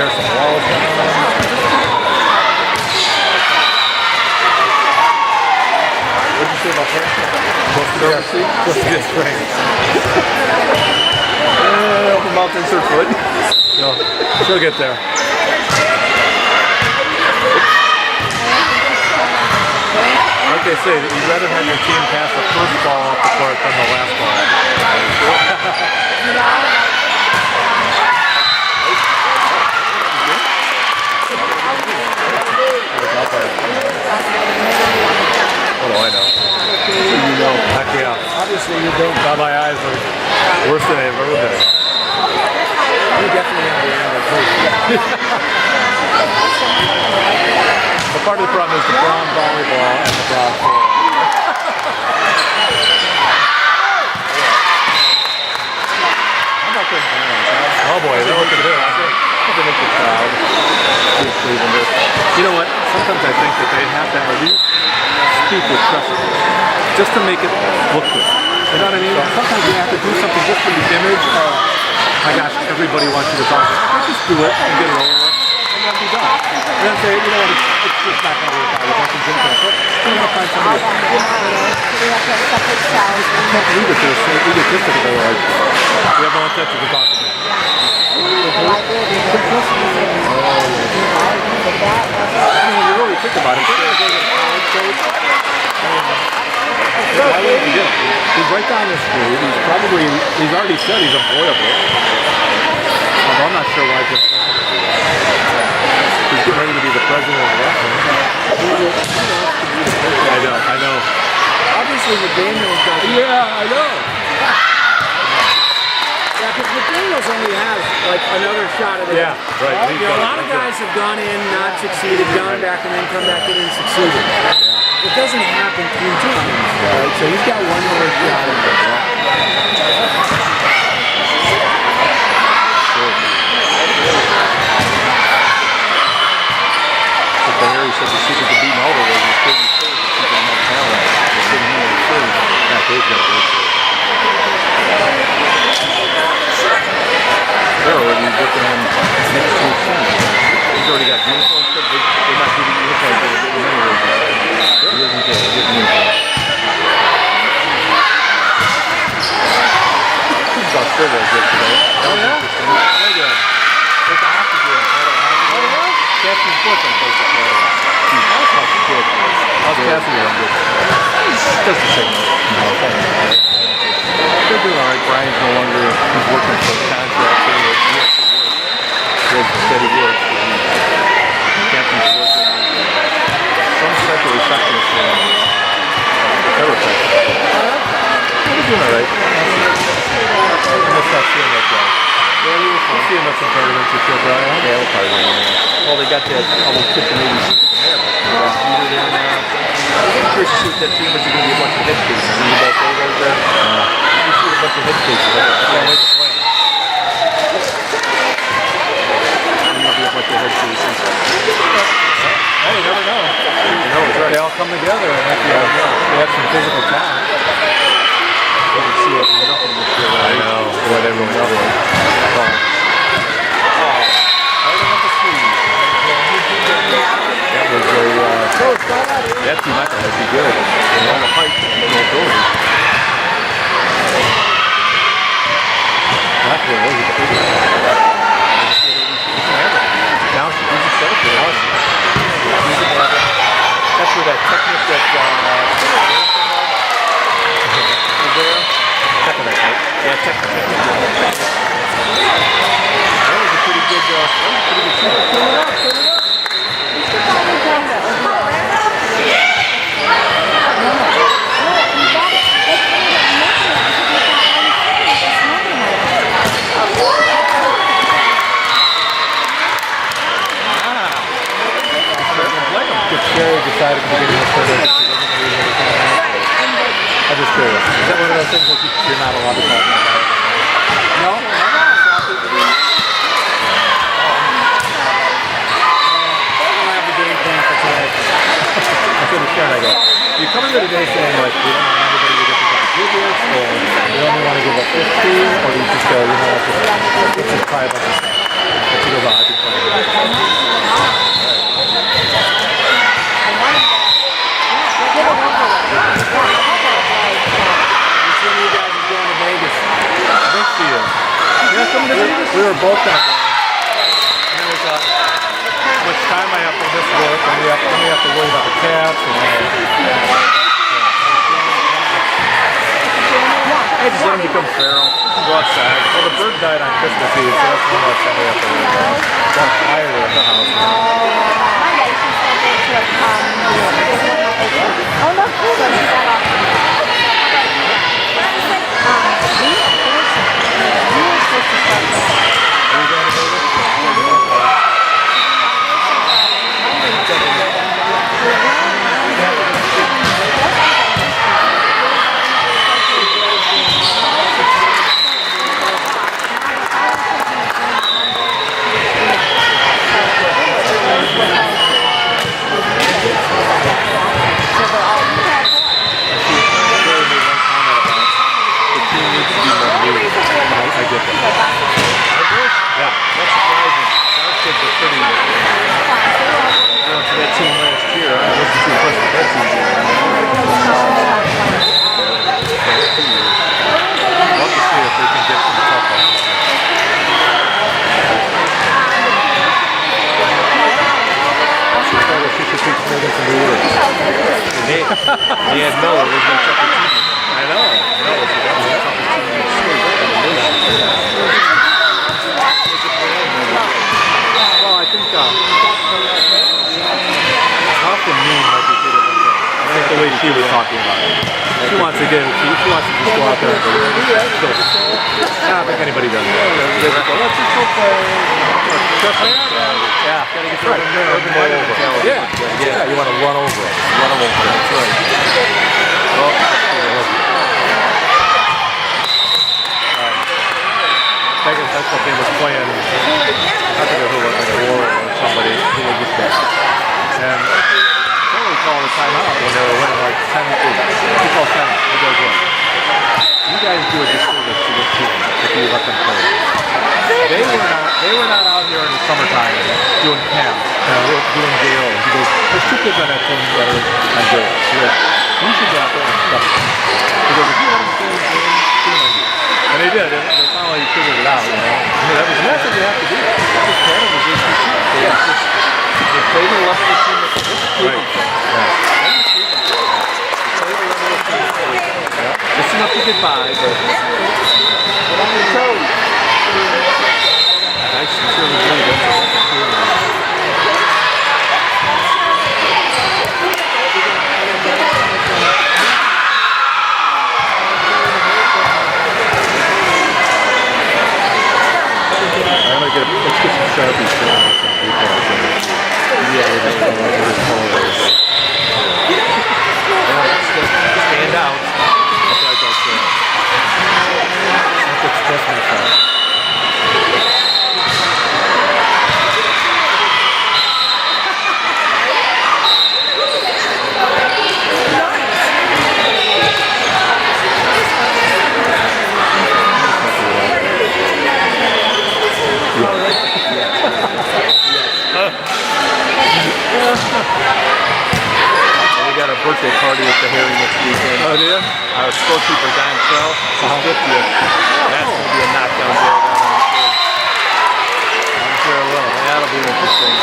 tear some walls down. What did you say about her? Close to the spring. Open mouth, insert foot. She'll get there. Like they say, you'd rather have your team pass the first ball up the court than the last ball. What do I know? You know. Heck yeah. Obviously you don't. Now my eyes are worse than they've ever been. You definitely have the angle too. But part of the problem is the brown volleyball and the brown floor. Oh boy, they're looking good. To make the crowd You know what? Sometimes I think that they'd have to at least speak with pressure, just to make it look good. You know what I mean? Sometimes you have to do something just for the image of, my gosh, everybody wants you to talk. Just do it and get it over with, and then be done. And then say, you know what, it's just not going to work out. We're going to Jim Camp. We're going to find somebody else. I can't believe it. They're so egotistic. They're like, we have no intention to talk to them. I mean, when you really think about it, why wouldn't you get him? He's right down the street. He's already said he's employable. Although I'm not sure why he's getting ready to be the president of wrestling. I know. Obviously McDaniels doesn't. Yeah, I know. Yeah, because McDaniels only has like another shot at it. Yeah, right. You know, a lot of guys have gone in, not succeeded, gone back, and then come back in and succeeded. Yeah. It doesn't happen 3 times, right? So he's got one more shot at it. But Harry said the secret to beating all the way is 30 serves and keeping enough talent. They're sitting here and serve. Yeah, they've got it. They're already working on next year's season. He's already got uniforms. They're not giving uniforms. They're getting them anyway. He doesn't care. They're getting uniforms. He's Australia yesterday. Oh, yeah? It's a hockey game. Oh, yeah? Captain Sports on Facebook. That's good. How's Cassidy on this? Just the same. No, they're doing all right. Brian's no longer, he's working for a contract. He has to steady work. Captain's working some special receptionist for Everett. He's doing all right. I must not see him that guy. Yeah, we'll see him at some tournaments or so, Brian. Yeah, we'll probably win. Well, they got that almost 50 maybe there. I'm curious to see what that team is going to be a bunch of head cases. You see that day right there? You see a bunch of head cases. Yeah, make a plan. There'll be a bunch of head cases. Hey, you never know. You know, it's right. They all come together and they have some physical talent. You can see it in nothing this year. I know. What everyone's doing. That was a that team I thought would be good. And all the height and no ability. That's what it was. Now she's a set for us. That's where that technique that is there. Technique, right? Yeah, technique. That was a pretty good shot. Decided to get in the further. I'm just curious. Is that one of those things that you're not allowed to talk about? No? I don't have the game plan for today. I couldn't share it, I go. You come into today saying, like, we don't want everybody to get to do this, or we only want to give up 50, or you just go, you know what, let's just try a bunch of stuff. But you go, I'd be playing. we were both gonna go. And then we thought, how much time I have for this work, and we have to worry about the cats and I just let them become feral. Go outside. Well, the bird died on Christmas Eve, so that's one less thing we have to worry about. Got a fire in the house now. Oh, no, They had no, it was no Chuck E. Cheese. I know. No, it's well, I think often mean might be two different things. I think the way she was talking about it. She wants to get she wants to just go out there and go. I don't think anybody does that. Let's just go play. Yeah, gotta get right. Yeah, you want to run over it. Run them over. That's right. Well, that's what they was playing. I forget who was like Laura or somebody who was just there. And they would call the timeout when they were winning like 10 to 8. He called timeout. He goes, look, you guys do a disservice to this team if you let them play. They were not out here in the summertime doing camps, doing jails. He goes, there's two kids on that team that are on jail. He goes, you should go out there and stuff. He goes, if you let them play the game, team on you. And they did. They finally figured it out, you know. And that's what you have to do. That's what Canada was doing. They play the level of the team that's right. Just enough to get by, but I sincerely believe that's let's get some Sharpies for some people. Stand out. That's what I don't say. I have to express myself. We got a birthday party at the Harry next weekend. Oh, do you? Our scorekeeper, Don Trell, his 50th. That's going to be a knockdown day. I'm sure it will. That'll be interesting.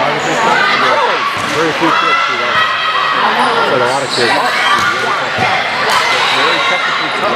oceanography stuff. Very few kids do that. But a lot of kids. Very technically tough.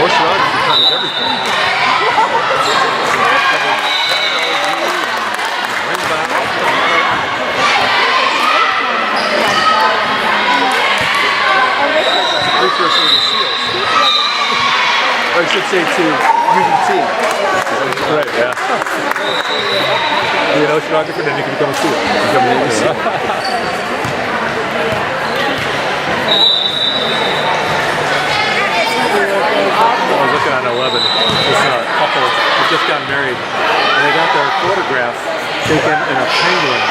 Oceanography covers everything. Precursor to seals. Or I should say to UDT. Right, yeah. Be an oceanographer, then you can become a seal. Become a Navy SEAL. I was looking on 11. This couple had just got married, and they got their photograph taken in a penguin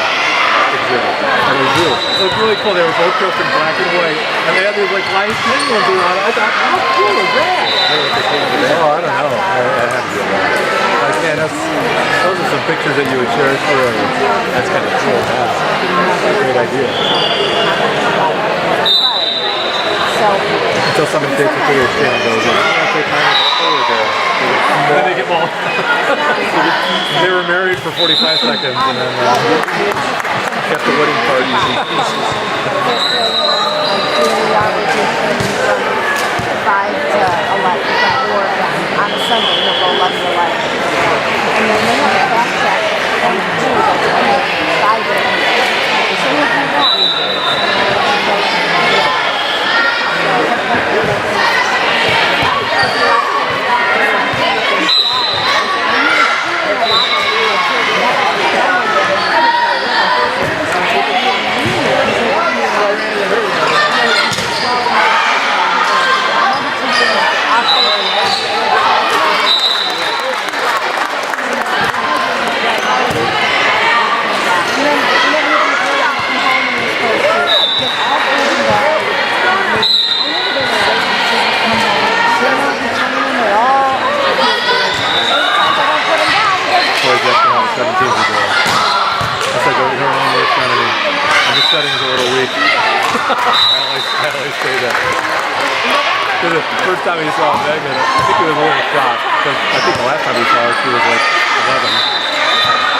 exhibit. And it was really cool. They were both dressed in black and white, and they had these like live penguins around. I thought, how cool is that? Oh, I don't know. I had to be like, man, those are some pictures that you would cherish forever. That's kind of cool. Yeah. That's a great idea. Until somebody takes a photo stand and goes, I'll take mine with a polar bear. And then they get all. They were married for 45 seconds and then kept the wedding party in pieces. 5 to 11 or on a Sunday, they'll go 11 to 11. And then they have a back check on the 2 that's only 5 to 11. So we'll do that. Settings a little weak. I always say that. The first time he saw Megan, I think he was a little shocked because I think the last time he saw her, she was like 11.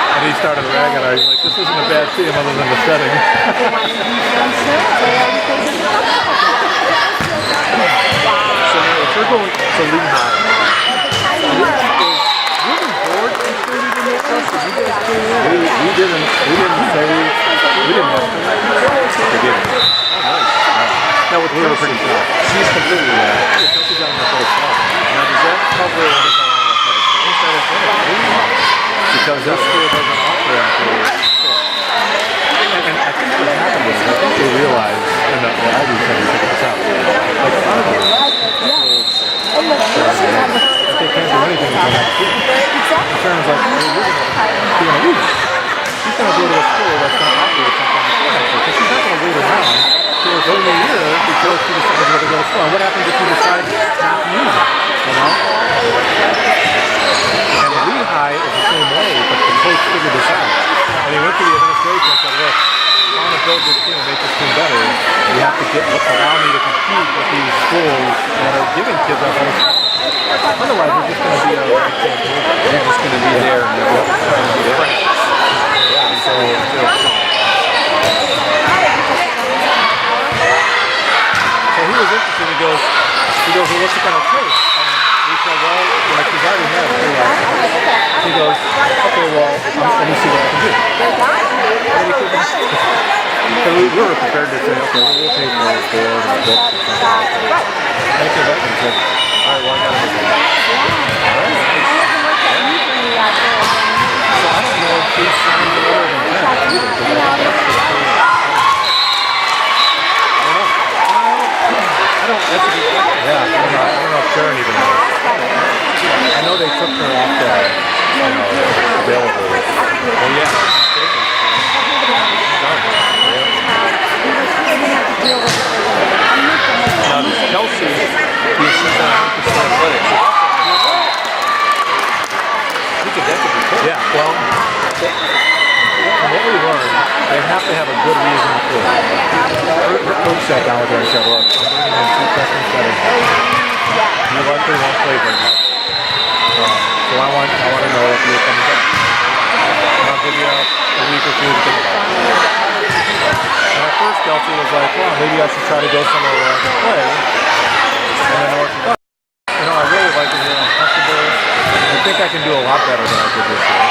And he started ragging her. He's like, "This isn't a bad team other than the setting." So if you're going to Lehigh, we didn't say. We didn't have to. They didn't. Oh, nice. No, we were pretty shocked. She's completely Chelsea's on the first spot. Now, does that cover because this school doesn't offer after and I think what happened is I think they realized, and the Aldi said they figured this out. Like, that they can't do anything until next year. The parents like, hey, you're going to lose. She's going to go to a school that's going to offer something before next year. Because she's not going to wait around till it's only a year before she decides whether to go to school. And what happens if she decides not to use it? You know? And Lehigh is the same way, but the coach figured this out. And he went to the administration and said, look, I want to build this team and make this team better. You have to allow me to compete with these schools that are giving kids a whole scholarship. Otherwise, we're just going to be they're just going to be there and they're going to be there. Yeah, so he was interested. He goes, well, what's it going to take? And we said, well, she's already had it. He goes, okay, well, let me see what I can do. So we were prepared to say, okay, we'll pay for his board and books and stuff like that. And he came back and said, all right, well, I got to do that. All right. So I don't know if he's signed the order of intent either, because I think that's the thing. I don't, that's a good question. Yeah, I don't know if Sharon even knows. I know they took her off the, available. Well, yeah. Now, does Chelsea, she's on 100% athletics. Yeah, well, from what we learned, they have to have a good reason to play. Her coach sat down with her and said, look, I'm bringing in 2 freshman settings. You likely won't play very much. So I want to know if you're coming back. And I'll give you like, well, maybe I should try to go somewhere where I can play. And then I was like, you know, I really like it here. I'm comfortable. I think I can do a lot better than I did this year.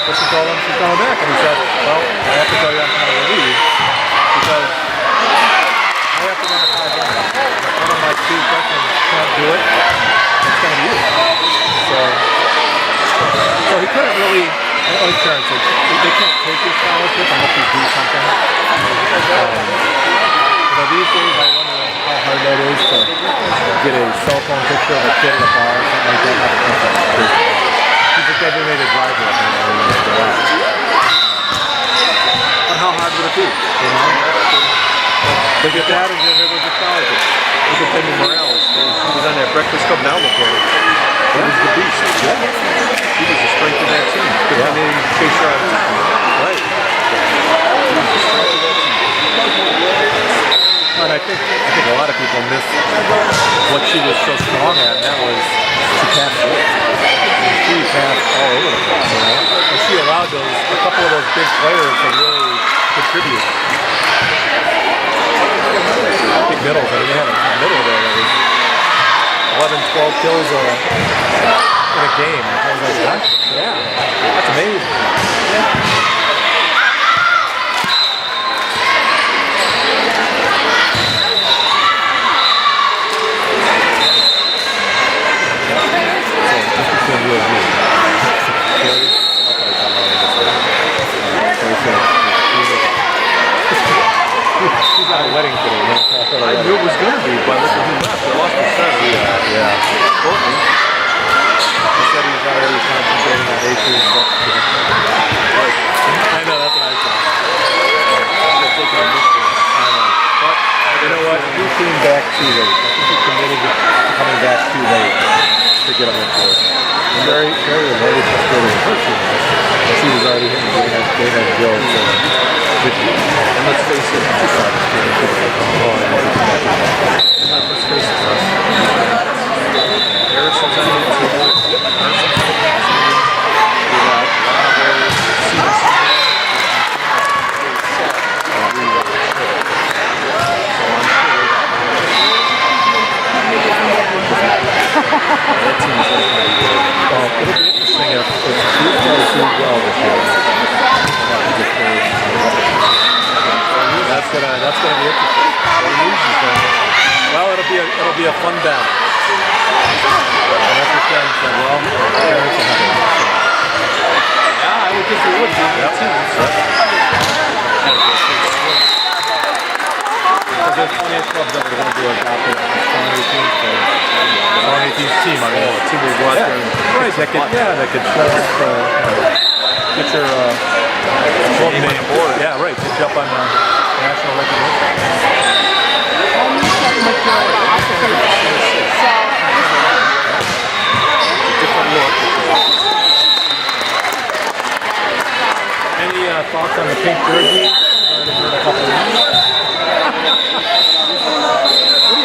But she told him she's coming back, and he said, well, I have to tell you I'm kind of relieved because I have to run a 5 runner. If one of my 2 freshmen can't do it, it's going to be you. So he couldn't really, like parents said, they can't take your scholarship unless you do something. These days I wonder how hard that is to get a cell phone picture of a kid at a bar or something like that. He's like, they made a driver up there when they go out. But how hard would it be? You know? They get that and then there was a scholarship. Look at Timmy Morales. He was on that Breakfast Club now before. He was the beast. Yeah. He was the strength of that team. Yeah. And then he chased her out of town. Right. He was the strength of that team. And I think a lot of people miss what she was so strong at, and that was she passed it. And she passed all over the place, you know? And she allowed a couple of those big players to really contribute. Big middles. I mean, they had a middle there that was 11, 12 kills in a game. I was like, that's amazing. Yeah. She's at a wedding today. I knew it was going to be, but look at who left. They lost the son. Yeah. Courtney. He said he's already concentrating on AP and stuff. I know, that's what I said. They're taking a mystery. I know. But, you know what? He came back too late. I think he committed to coming back too late to get him in for it. Very, very related to the her team. She was already hitting. They had Joe. And let's face it, let's face it, Harrison's on the table. Harrison's on the table. We got Lanaberry, that team's going to be good. Well, it'll be interesting if these guys do well this year. That's gonna be interesting. Well, it'll be a fun battle. And that's what Karen said. Well, parents will have it. Yeah, I would think they would be. That's it. Because there's plenty of clubs that are going to do a job for strong 18s. Strong 18s team. I mean, a team will go out there and that could show up, get your club name board. Yeah, right. Get you up on national recognition. Different look. Any thoughts on the pink jersey?